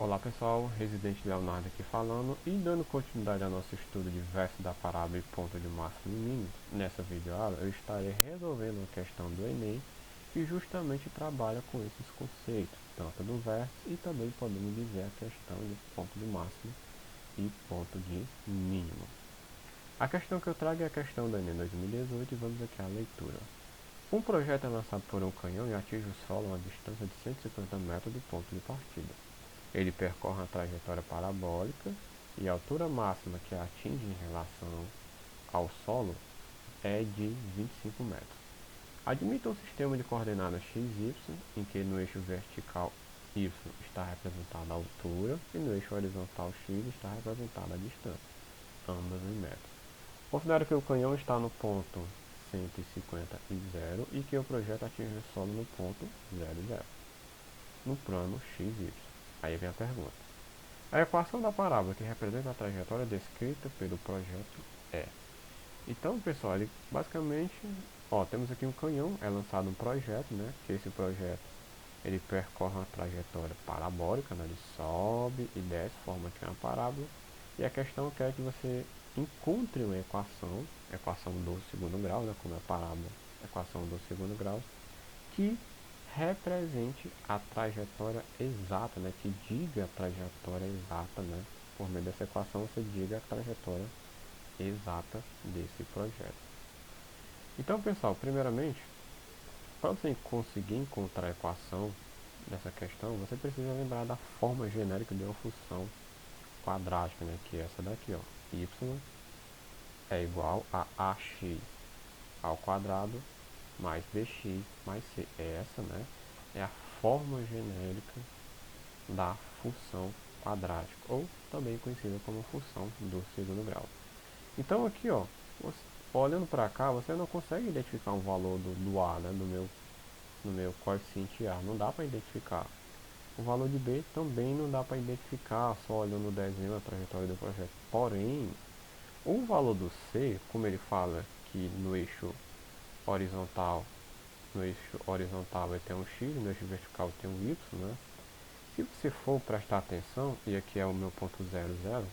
Olá pessoal, Residente Leonardo aqui falando e dando continuidade ao nosso estudo de verso da parábola e ponto de máximo e mínimo. Nessa videoaula eu estarei resolvendo uma questão do Enem que justamente trabalha com esses conceitos, tanto do verso e também podemos dizer a questão de ponto de máximo e ponto de mínimo. A questão que eu trago é a questão do Enem 2018 e vamos aqui à leitura. Um projeto é lançado por um canhão e atinge o solo a uma distância de 150 metros do ponto de partida. Ele percorre uma trajetória parabólica e a altura máxima que atinge em relação ao solo é de 25 metros. Admita um sistema de coordenadas x e y, em que no eixo vertical y está representada a altura e no eixo horizontal x está representada a distância, ambas em metros. Considere que o canhão está no ponto 150 e 0 e que o projeto atinge o solo no ponto 00, no plano x e y. Aí vem a pergunta. A equação da parábola que representa a trajetória descrita pelo projeto é. Então, pessoal, ele basicamente, temos aqui um canhão, é lançado um projeto, né? Que esse projeto ele percorre uma trajetória parabólica, né? Ele sobe e desce, forma aqui uma parábola. E a questão é que você encontre uma equação do segundo grau, né? Como é a parábola, equação do segundo grau, que represente a trajetória exata, né? Que diga a trajetória exata, né? Por meio dessa equação você diga a trajetória exata desse projeto. Então, pessoal, primeiramente, para você conseguir encontrar a equação dessa questão, você precisa lembrar da forma genérica de uma função quadrática, né? Que é essa daqui, ó. Y é igual a ax ao quadrado mais bx mais c. Essa, né? É a forma genérica da função quadrática, ou também conhecida como função do segundo grau. Então aqui, ó, olhando para cá, você não consegue identificar um valor do A, né, no meu coeficiente A, não dá para identificar. O valor de B também não dá para identificar só olhando o desenho, a trajetória do projeto. Porém, o valor do C, como ele fala que no eixo horizontal vai ter um X, no eixo vertical tem um Y, né? Se você for prestar atenção, e aqui é o meu ponto 00,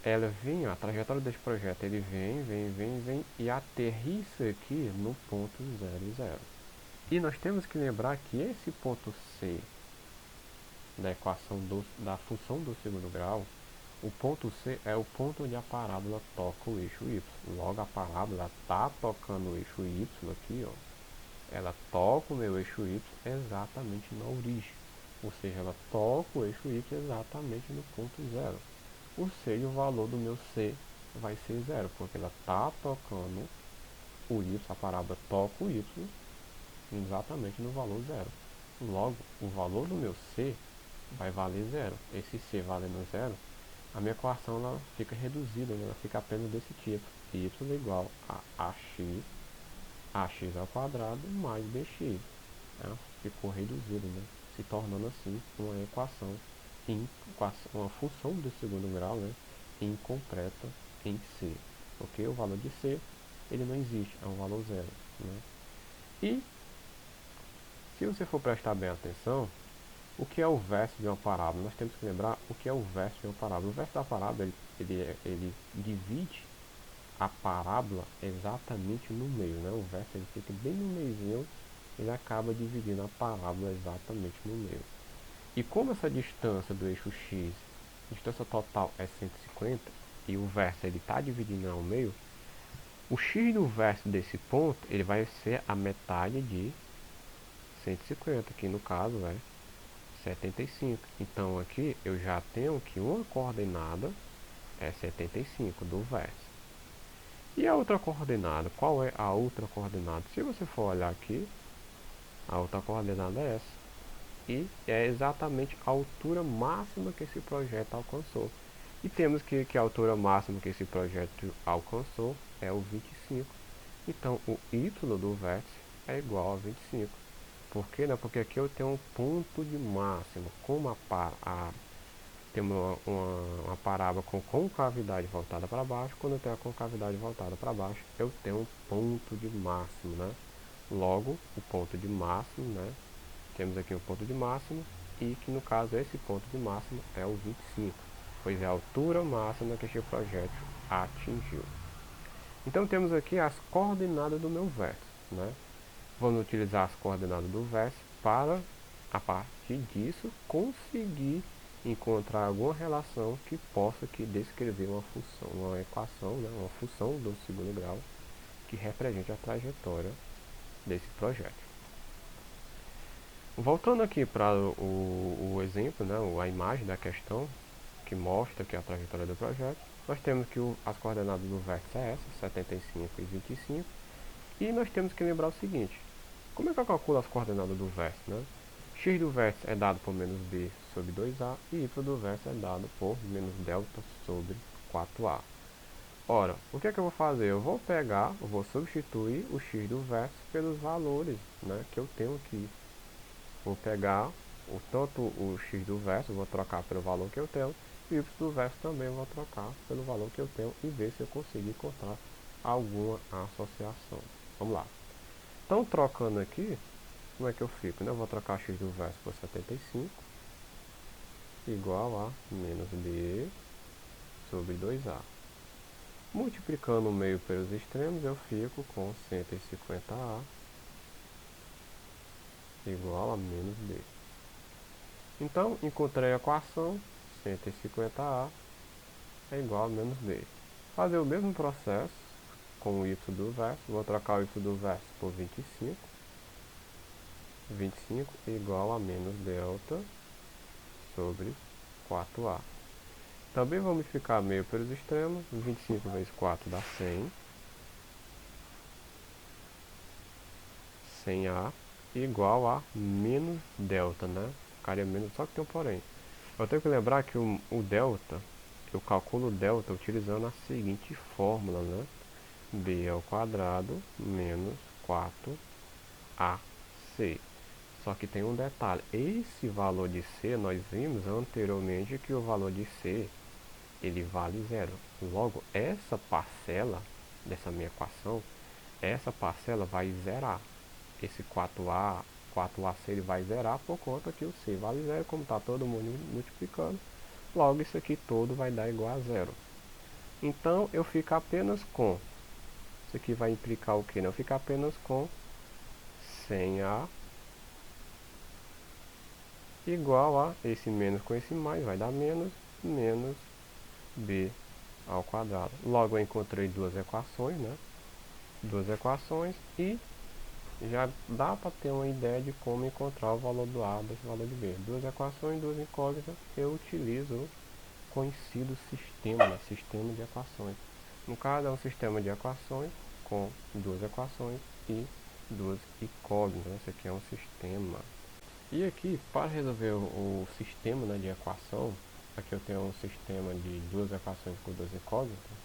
ela vem, a trajetória desse projeto, ele vem e aterrissa aqui no ponto 00. E nós temos que lembrar que esse ponto C da equação da função do segundo grau, o ponto C é o ponto onde a parábola toca o eixo Y. Logo a parábola está tocando o eixo Y aqui, ó. Ela toca o meu eixo Y exatamente na origem. Ou seja, ela toca o eixo Y exatamente no ponto 0. Ou seja, o valor do meu C vai ser 0, porque ela está tocando o Y, a parábola toca o Y exatamente no valor 0. Logo, o valor do meu C vai valer 0. Esse C valendo 0, a minha equação ela fica reduzida, né? Ela fica apenas desse tipo. Y é igual a ax ao quadrado mais bx. Ela ficou reduzida, né? Se tornando assim uma equação, uma função do segundo grau, né? Incompleta em C. Porque o valor de C ele não existe, é um valor 0. Né? E se você for prestar bem atenção, o que é o verso de uma parábola? Nós temos que lembrar o que é o verso de uma parábola. O verso da parábola ele divide a parábola exatamente no meio, né? O verso ele fica bem no meio, ele acaba dividindo a parábola exatamente no meio. E como essa distância do eixo x, a distância total é 150, e o verso ele está dividindo ao meio, o x do verso desse ponto ele vai ser a metade de 150, que no caso é 75. Então aqui eu já tenho que uma coordenada é 75 do verso. E a outra coordenada? Qual é a outra coordenada? Se você for olhar aqui, a outra coordenada é essa. E é exatamente a altura máxima que esse projeto alcançou. E temos que a altura máxima que esse projeto alcançou é o 25. Então o y do vértice é igual a 25. Por quê? Porque aqui eu tenho um ponto de máximo. Como tem uma parábola com concavidade voltada para baixo, quando eu tenho a concavidade voltada para baixo, eu tenho um ponto de máximo, né? Logo, o ponto de máximo, né? Temos aqui o ponto de máximo, e que no caso esse ponto de máximo é o 25, pois é a altura máxima que este projétil atingiu. Então temos aqui as coordenadas do meu vértice, né? Vamos utilizar as coordenadas do vértice para, a partir disso, conseguir encontrar alguma relação que possa aqui descrever uma função, uma equação, né? Uma função do segundo grau que represente a trajetória desse projétil. Voltando aqui para o exemplo, né, a imagem da questão, que mostra aqui a trajetória do projeto, nós temos que as coordenadas do vértice é essa, 75 e 25, e nós temos que lembrar o seguinte: como é que eu calculo as coordenadas do vértice, né? X do vértice é dado por menos b sobre 2a, e y do vértice é dado por menos delta sobre 4a. Ora, o que é que eu vou fazer? Eu vou substituir o x do vértice pelos valores, né, que eu tenho aqui. Vou pegar tanto o x do vértice, vou trocar pelo valor que eu tenho, e o y do vértice também vou trocar pelo valor que eu tenho e ver se eu consigo encontrar alguma associação. Vamos lá. Então, trocando aqui, como é que eu fico? Eu vou trocar x do vértice por 75, igual a menos b sobre 2a. Multiplicando o meio pelos extremos, eu fico com 150a igual a menos b. Então, encontrei a equação, 150a é igual a menos b. Fazer o mesmo processo com o y do vértice, vou trocar o y do vértice por 25. 25 igual a menos delta sobre 4a. Também vou multiplicar meio pelos extremos, 25 vezes 4 dá 100. 100a igual a menos delta, né? Ficaria menos, só que tem um porém. Eu tenho que lembrar que o delta, eu calculo o delta utilizando a seguinte fórmula, né? B ao quadrado menos 4AC. Só que tem um detalhe, esse valor de C, nós vimos anteriormente que o valor de C, ele vale zero. Logo, essa parcela dessa minha equação, essa parcela vai zerar. Esse 4AC ele vai zerar por conta que o C vale zero, como está todo mundo multiplicando. Logo, isso aqui todo vai dar igual a zero. Então, eu fico apenas com, isso aqui vai implicar o que? Eu fico apenas com 100A igual a, esse menos com esse mais, vai dar menos B ao quadrado. Logo, eu encontrei duas equações, né? Duas equações e já dá para ter uma ideia de como encontrar o valor do A desse valor de B. Duas equações, duas incógnitas, eu utilizo o conhecido sistema, né? Sistema de equações. No caso, é um sistema de equações com duas equações e duas incógnitas. Esse aqui é um sistema. E aqui, para resolver o sistema, né, de equação, aqui eu tenho um sistema de duas equações com duas incógnitas.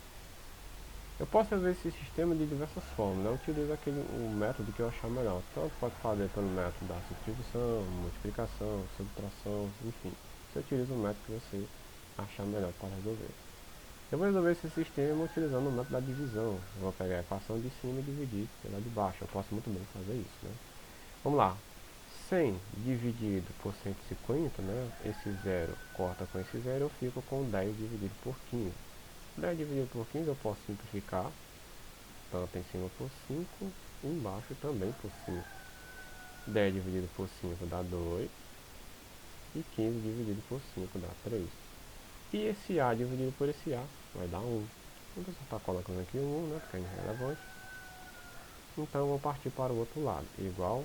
Eu posso resolver esse sistema de diversas formas, né? Eu utilizo o método que eu achar melhor. Tanto pode fazer pelo método da substituição, multiplicação, subtração, enfim. Você utiliza o método que você achar melhor para resolver. Eu vou resolver esse sistema utilizando o método da divisão. Eu vou pegar a equação de cima e dividir pela de baixo. Eu posso muito bem fazer isso, né? Vamos lá. 100 dividido por 150, né? Esse zero corta com esse zero, eu fico com 10 dividido por 15. 10 dividido por 15 eu posso simplificar, tanto em cima por 5, e embaixo também por 5. 10 dividido por 5 dá 2, e 15 dividido por 5 dá 3. E esse A dividido por esse A vai dar 1. Então você está colocando aqui 1, né, porque é irrelevante. Então eu vou partir para o outro lado, igual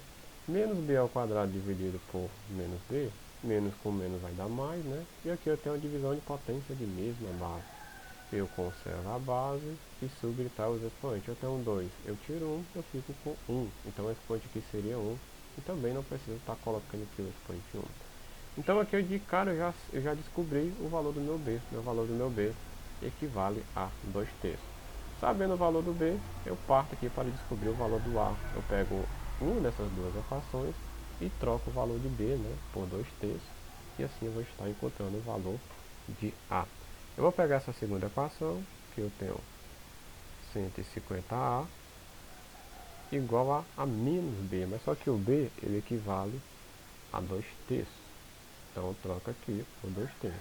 menos B ao quadrado dividido por menos B, menos com menos vai dar mais, né? E aqui eu tenho a divisão de potência de mesma base. Eu conservo a base e subtraio os expoentes. Eu tenho 2, eu tiro 1, eu fico com 1. Então o expoente aqui seria 1. E também não preciso estar colocando aqui o expoente 1. Então aqui de cara eu já descobri o valor do meu B. O valor do meu B equivale a 2/3. Sabendo o valor do B, eu parto aqui para descobrir o valor do A. Eu pego uma dessas duas equações e troco o valor de B, né, por 2/3. E assim eu vou estar encontrando o valor de A. Eu vou pegar essa segunda equação, que eu tenho 150A igual a menos B, mas só que o B ele equivale a 2/3. Então troca aqui por 2 terços.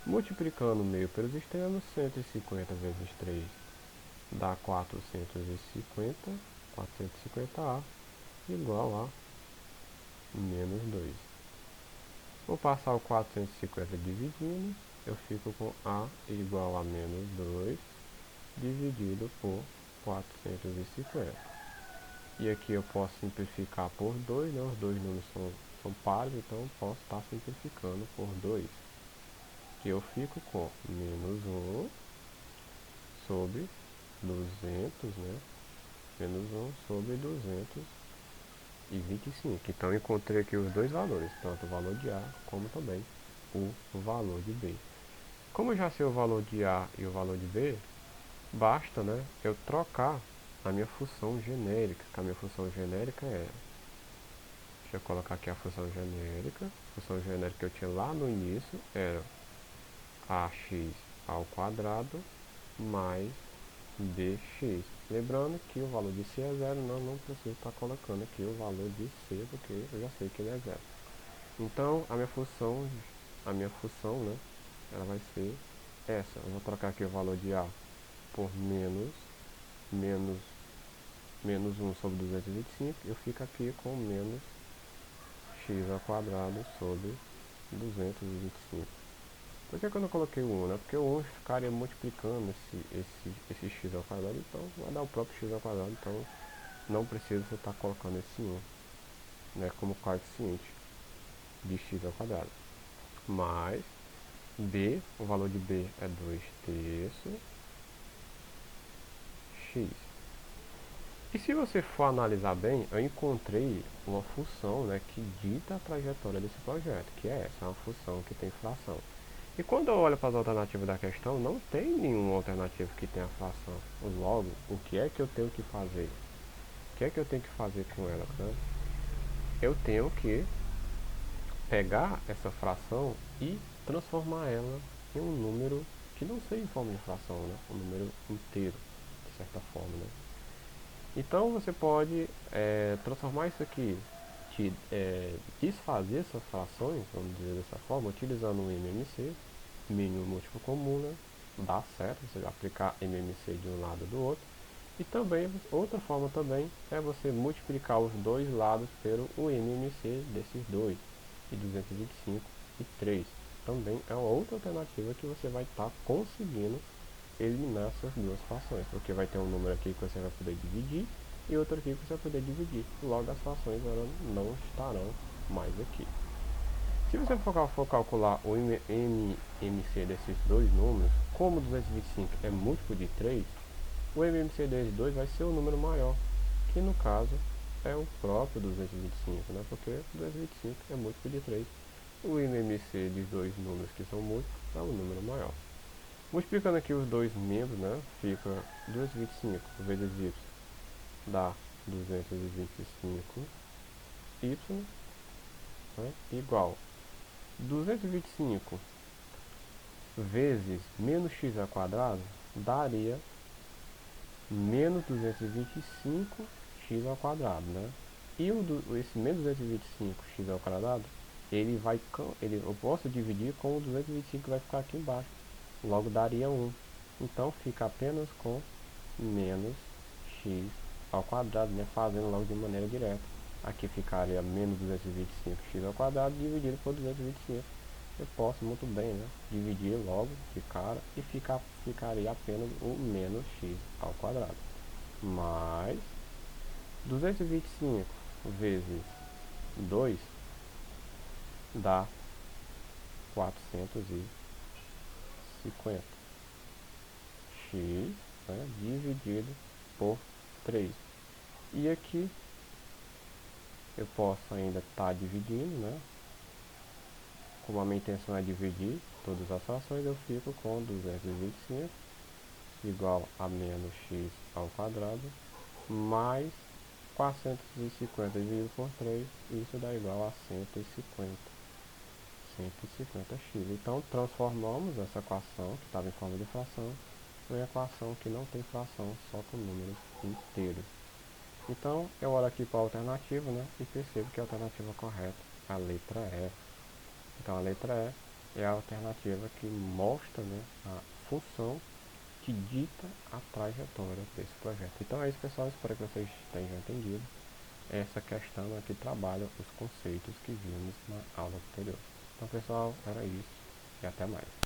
Multiplicando o meio pelos extremos, 150 vezes 3 dá 450, 450A igual a menos 2. Vou passar o 450 dividindo, eu fico com A igual a menos 2 dividido por 450. E aqui eu posso simplificar por 2, né? Os dois números são pares, então eu posso estar simplificando por 2. Que eu fico com menos 1 sobre 200, né? Menos 1 sobre 225. Então eu encontrei aqui os dois valores, tanto o valor de A como também o valor de B. Como eu já sei o valor de A e o valor de B, basta, né, eu trocar a minha função genérica, que a minha função genérica é, deixa eu colocar aqui a função genérica que eu tinha lá no início era ax ao quadrado mais bx. Lembrando que o valor de c é zero, não preciso estar colocando aqui o valor de c, porque eu já sei que ele é zero. Então a minha função, né, ela vai ser essa. Eu vou trocar aqui o valor de a por menos 1 sobre 225, eu fico aqui com menos x ao quadrado sobre 225. Por que eu não coloquei o 1? Né? Porque o 1 ficaria multiplicando esse x ao quadrado, então vai dar o próprio x ao quadrado, então não precisa você estar colocando esse 1, né, como coeficiente de x ao quadrado. Mas b, o valor de b é 2 terços x. E se você for analisar bem, eu encontrei uma função, né, que dita a trajetória desse projeto, que é essa, uma função que tem fração. E quando eu olho para as alternativas da questão, não tem nenhuma alternativa que tenha fração. Logo, o que é que eu tenho que fazer? O que é que eu tenho que fazer com ela? Né? Eu tenho que pegar essa fração e transformar ela em um número que não seja em forma de fração, né? Um número inteiro, de certa forma. Né? Então você pode transformar isso aqui, desfazer essas frações, vamos dizer dessa forma, utilizando o MMC, mínimo múltiplo comum, né? Dá certo, você aplicar MMC de um lado do outro. E também, outra forma também, é você multiplicar os dois lados pelo MMC desses dois, e 225 e 3. Também é uma outra alternativa que você vai estar conseguindo eliminar essas duas frações, porque vai ter um número aqui que você vai poder dividir e outro aqui que você vai poder dividir. Logo as frações não estarão mais aqui. Se você for calcular o MMC desses dois números, como 225 é múltiplo de 3, o MMC desses dois vai ser o número maior, que no caso é o próprio 225, né? Porque 225 é múltiplo de 3. O MMC de dois números que são múltiplos é o número maior. Multiplicando aqui os dois membros, né, fica 225 vezes y dá 225y, né, igual 225 vezes menos x ao quadrado daria menos 225x ao quadrado, né? E esse menos 225x ao quadrado, eu posso dividir com o 225 que vai ficar aqui embaixo. Logo daria 1. Então fica apenas com menos x ao quadrado, né? Fazendo logo de maneira direta. Aqui ficaria menos 225x ao quadrado dividido por 225. Eu posso muito bem, né, dividir logo de cara e ficaria apenas o menos x ao quadrado. Mais 225 vezes 2 dá 450 x, né, dividido por 3. E aqui eu posso ainda estar dividindo, né? Como a minha intenção é dividir todas as frações, eu fico com 225 igual a menos x ao quadrado mais 450 dividido por 3, isso dá igual a 150x. Então transformamos essa equação, que estava em forma de fração, em uma equação que não tem fração, só com números inteiros. Então eu olho aqui para a alternativa, né, e percebo que a alternativa correta é a letra E. Então a letra E é a alternativa que mostra, né, a função que dita a trajetória desse projeto. Então é isso, pessoal, espero que vocês tenham entendido essa questão aqui trabalha os conceitos que vimos na aula anterior. Então pessoal, era isso e até mais.